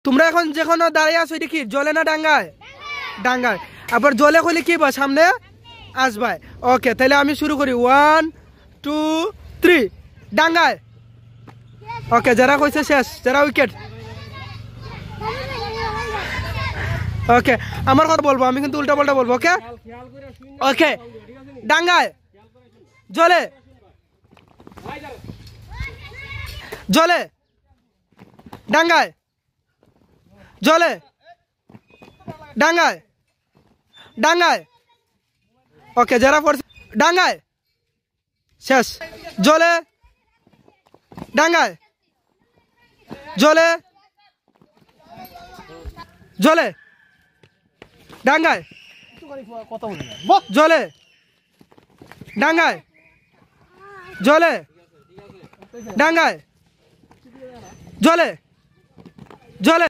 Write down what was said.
তোমরা এখন যেখানে দাঁড়িয়ে আছো এটা কি জলে না ডাঙ্গায়? ডাঙ্গায়। আবার জলে হলে কি বা সামনে আসবাই। ওকে, তাহলে আমি শুরু করি। 1 2 3 ডাঙ্গায়। ওকে, যারা কইছে শেষ, যারা উইকেট। ওকে, আমার কথা বলবো, আমি কিন্তু উল্টা পাল্টা বলবো। ওকে ওকে, ডাঙ্গায়, জলে, জলে, ডাঙ্গায়, জলে, ডাঙ্গায়, ডাঙ্গায়। ওকে, যারা পড়ছে ডাঙ্গায়, শেষ। জলে, ডাঙ্গায়, জলে, জলে, ডাঙ্গায়, জলে, ডাঙ্গায়, জলে, ডাঙ্গায়, জলে, জলে।